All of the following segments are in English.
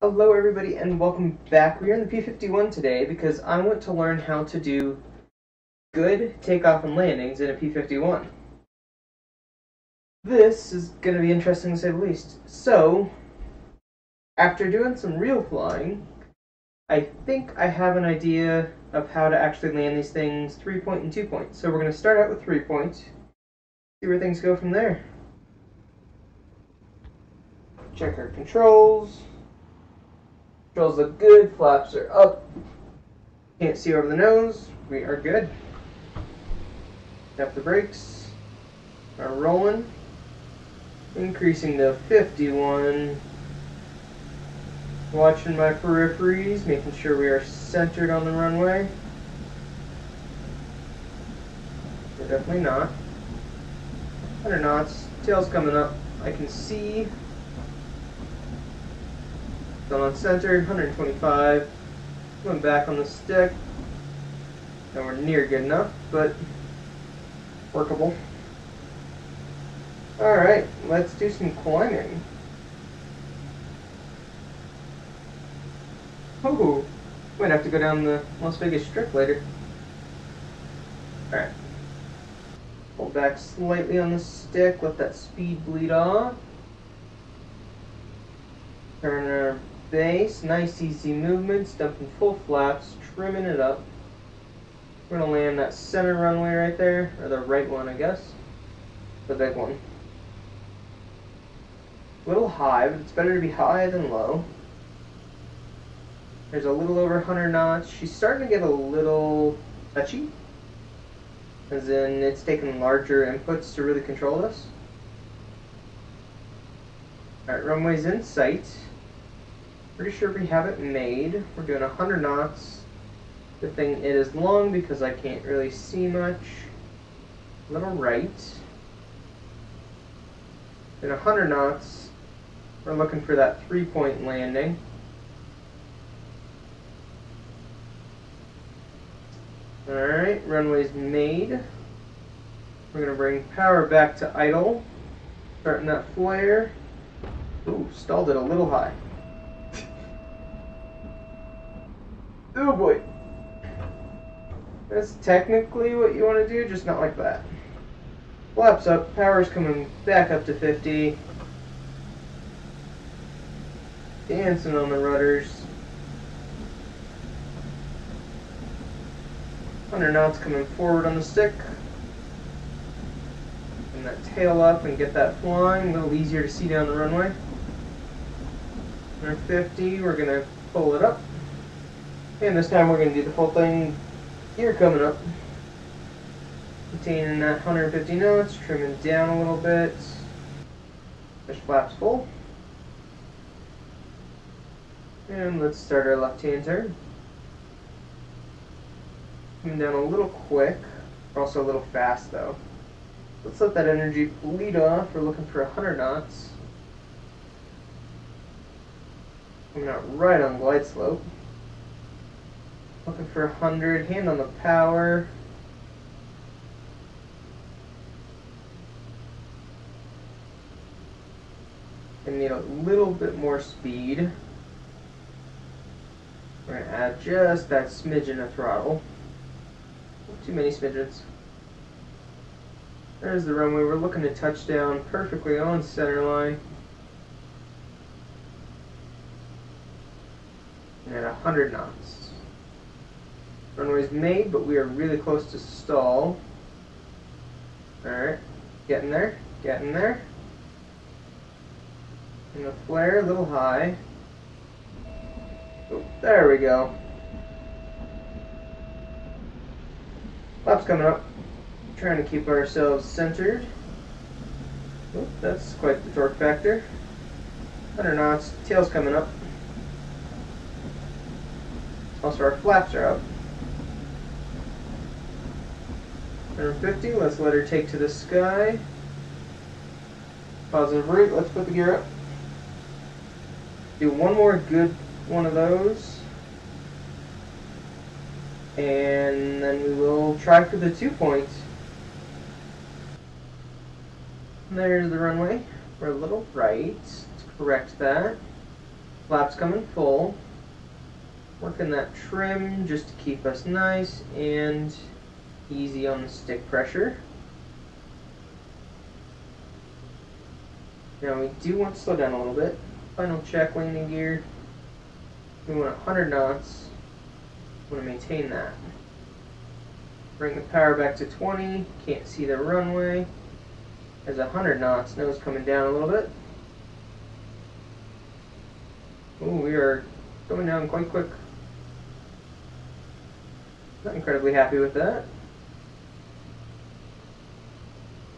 Hello everybody and welcome back. We're in the P-51 today because I want to learn how to do good takeoff and landings in a P-51. This is going to be interesting to say the least. So, after doing some real flying, I think I have an idea of how to actually land these things 3-point and 2-point. So we're going to start out with 3-point, see where things go from there. Check our controls. Controls look good, flaps are up. Can't see over the nose, we are good. Tap the brakes, are rolling. Increasing to 51. Watching my peripheries, making sure we are centered on the runway. We're definitely not. 100 knots, tail's coming up, I can see. Still on center, 125. Going back on the stick. Nowhere near good enough, but workable. Alright, let's do some climbing. Ooh, might have to go down the Las Vegas Strip later. Alright. Pull back slightly on the stick, let that speed bleed off. Turn our base, nice easy movements, dumping full flaps, trimming it up. We're going to land that center runway right there, or the right one I guess, the big one. A little high, but it's better to be high than low. There's a little over 100 knots. She's starting to get a little touchy, as in it's taking larger inputs to really control this. Alright, runway's in sight. Pretty sure we have it made. We're doing 100 knots. Good thing it is long because I can't really see much. A little right. At 100 knots, we're looking for that 3-point landing. Alright, runway's made. We're going to bring power back to idle. Starting that flare. Ooh, stalled it a little high. Oh boy. That's technically what you want to do, just not like that. Flaps up, power's coming back up to 50. Dancing on the rudders. 100 knots coming forward on the stick. Bring that tail up and get that flying, a little easier to see down the runway. 150, we're going to pull it up. And this time we're going to do the full thing. Gear coming up. Maintaining that 150 knots, trimming down a little bit. Push flaps full. And let's start our left-hand turn. Coming down a little quick. We're also a little fast though. Let's let that energy bleed off. We're looking for 100 knots. Coming out right on glide slope. Looking for 100, hand on the power. Gonna need a little bit more speed. We're gonna add just that smidgen of throttle. Not too many smidgens. There's the runway. We're looking to touch down perfectly on center line. And at 100 knots. Runway's made, but we are really close to stall. Alright, getting there, getting there. And the flare, a little high. Oh, there we go. Flaps coming up. Trying to keep ourselves centered. Oh, that's quite the torque factor. 100 knots, tail's coming up. Also our flaps are up. 150, let's let her take to the sky. Positive rate, let's put the gear up. Do one more good one of those. And then we will try for the 2-point. There's the runway. We're a little right. Let's correct that. Flaps coming full. Working that trim just to keep us nice and easy on the stick pressure. Now we do want to slow down a little bit. Final check landing gear. We want 100 knots. We want to maintain that. Bring the power back to 20. Can't see the runway. There's 100 knots. Nose coming down a little bit. Ooh, we are going down quite quick. Not incredibly happy with that.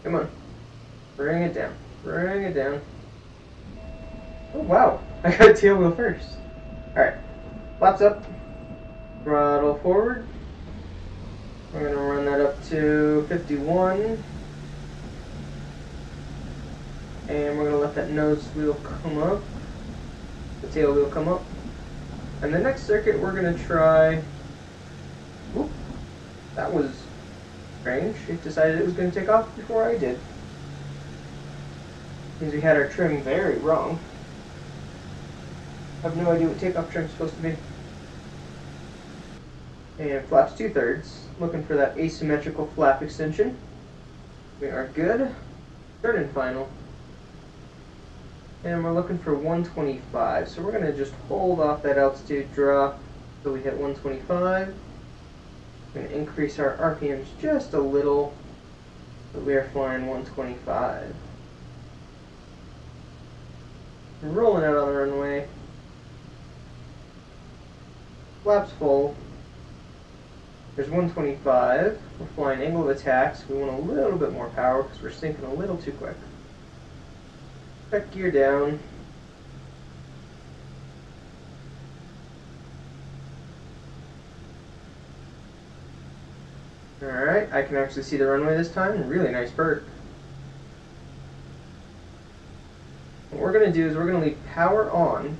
Come on. Bring it down. Bring it down. Oh, wow. I got a tail wheel first. Alright. Flaps up. Throttle forward. We're going to run that up to 51. And we're going to let that nose wheel come up. The tail wheel come up. And the next circuit we're going to try... Whoop. That was strange. It decided it was going to take off before I did. Means we had our trim very wrong. I have no idea what takeoff trim is supposed to be. And flaps 2/3. Looking for that asymmetrical flap extension. We are good. Third and final. And we're looking for 125. So we're going to just hold off that altitude drop until we hit 125. We're going to increase our RPMs just a little, but we are flying 125. Rolling out on the runway. Flaps full. There's 125. We're flying angle of attack, so we want a little bit more power because we're sinking a little too quick. Check gear down. Alright, I can actually see the runway this time. Really nice perk. What we're going to do is we're going to leave power on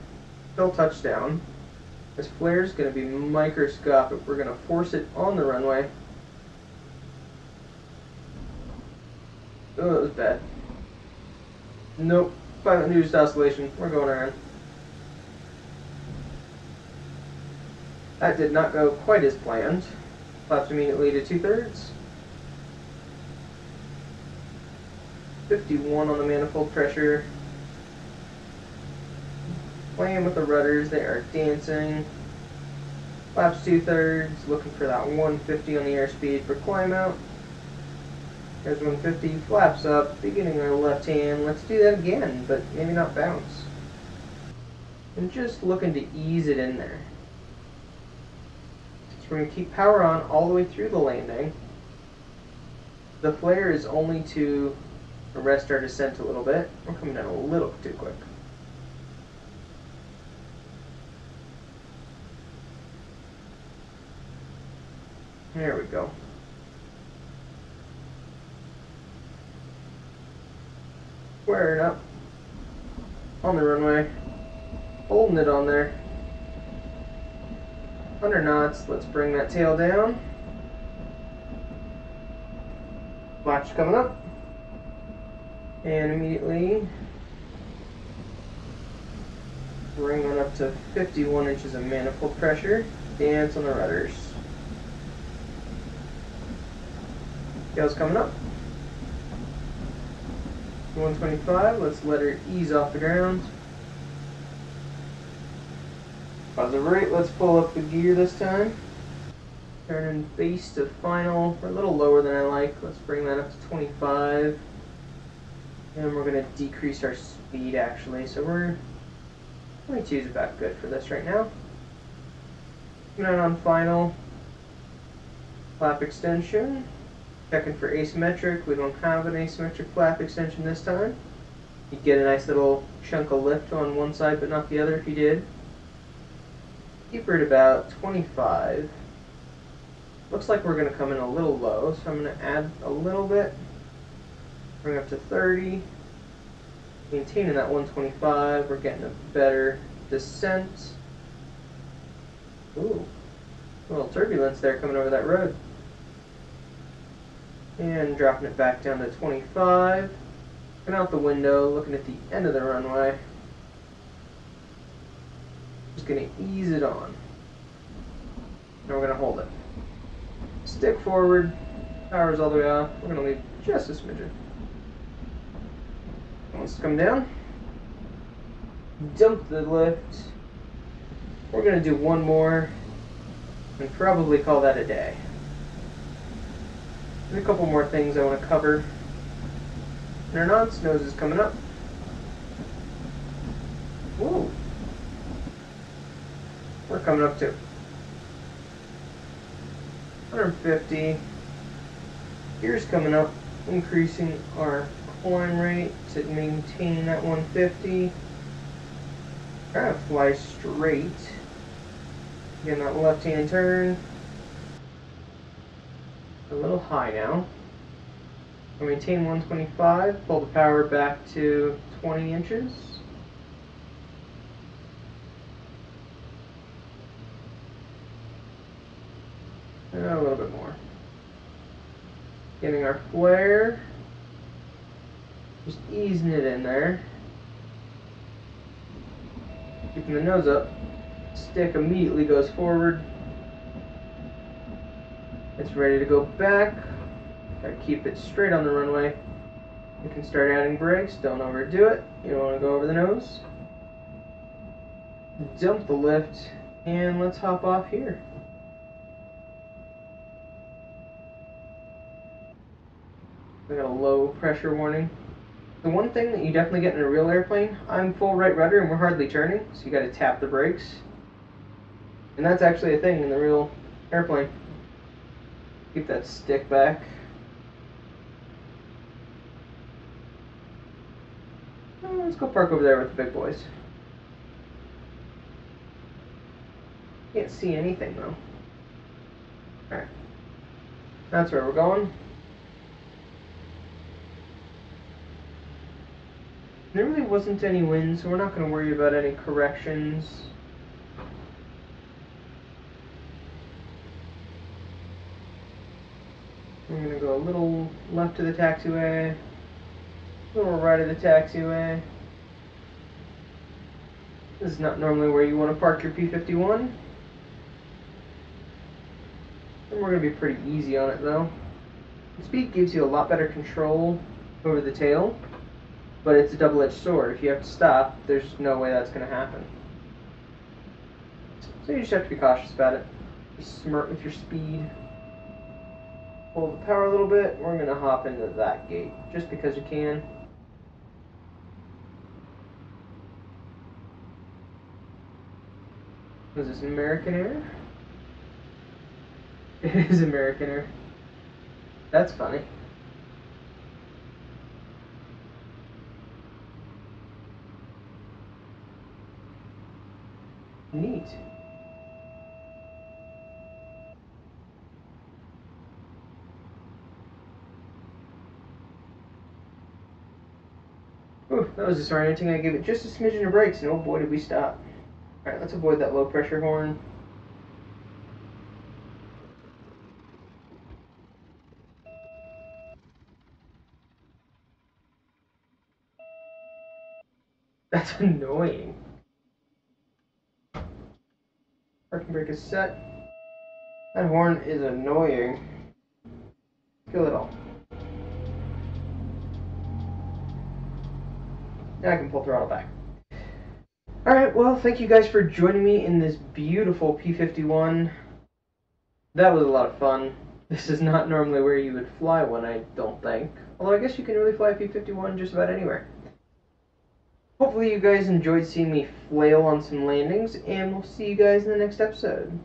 till touchdown. This flare is going to be microscopic. We're going to force it on the runway. Oh, that was bad. Nope. 5-induced oscillation. We're going around. That did not go quite as planned. Flaps immediately to 2/3. 51 on the manifold pressure. Playing with the rudders, they are dancing. Flaps 2/3, looking for that 150 on the airspeed for climb out. There's 150, flaps up, beginning our left hand. Let's do that again, but maybe not bounce. And just looking to ease it in there. So we're going to keep power on all the way through the landing. The flare is only to arrest our descent a little bit. We're coming down a little too quick. There we go. Squaring up on the runway, holding it on there. 100 knots. Let's bring that tail down. Flaps coming up, and immediately bring on up to 51 inches of manifold pressure. Dance on the rudders. Tail's coming up. 125, let's let her ease off the ground. Positive rate, let's pull up the gear this time. Turning base to final. We're a little lower than I like. Let's bring that up to 25. And we're going to decrease our speed actually. So we're 22 is about good for this right now. Coming out on final. Flap extension. Checking for asymmetric. We don't have an asymmetric flap extension this time. You get a nice little chunk of lift on one side but not the other if you did. Keep her at about 25. Looks like we're going to come in a little low, so I'm going to add a little bit. Bring up to 30. Maintaining that 125. We're getting a better descent. Ooh, a little turbulence there coming over that road. And dropping it back down to 25. Looking out the window, looking at the end of the runway. Just gonna ease it on. Now we're gonna hold it. Stick forward, power's all the way off. We're gonna leave just a smidgen. Let's come down. Dump the lift. We're gonna do one more and probably call that a day. There's a couple more things I want to cover. Nose is coming up. Whoa. We're coming up to 150. Gears coming up, increasing our climb rate to maintain that 150. Try to fly straight. Again, that left-hand turn. A little high now. I'll maintain 125. Pull the power back to 20 inches. And a little bit more. Getting our flare. Just easing it in there. Keeping the nose up. Stick immediately goes forward. It's ready to go back. Gotta keep it straight on the runway. You can start adding brakes. Don't overdo it. You don't want to go over the nose. Dump the lift. And let's hop off here. I got a low pressure warning. The one thing that you definitely get in a real airplane, I'm full right rudder and we're hardly turning, so you gotta tap the brakes. And that's actually a thing in the real airplane. Keep that stick back. Let's go park over there with the big boys. Can't see anything though. Alright. That's where we're going. There really wasn't any wind, so we're not going to worry about any corrections. We're going to go a little left to the taxiway, a little right of the taxiway. This is not normally where you want to park your P-51. And we're going to be pretty easy on it though. The speed gives you a lot better control over the tail. But it's a double-edged sword. If you have to stop, there's no way that's going to happen. So you just have to be cautious about it. Be smart with your speed. Pull the power a little bit. We're going to hop into that gate, just because you can. Is this American Air? It is American Air. That's funny. Neat. Ooh, that was disorienting. I gave it just a smidgen of brakes, and oh boy did we stop. Alright, let's avoid that low pressure horn. That's annoying. Parking brake is set. That horn is annoying. Feel it all. Now I can pull throttle back. Alright, well, thank you guys for joining me in this beautiful P-51. That was a lot of fun. This is not normally where you would fly one, I don't think. Although I guess you can really fly a P-51 just about anywhere. Hopefully you guys enjoyed seeing me flail on some landings, and we'll see you guys in the next episode.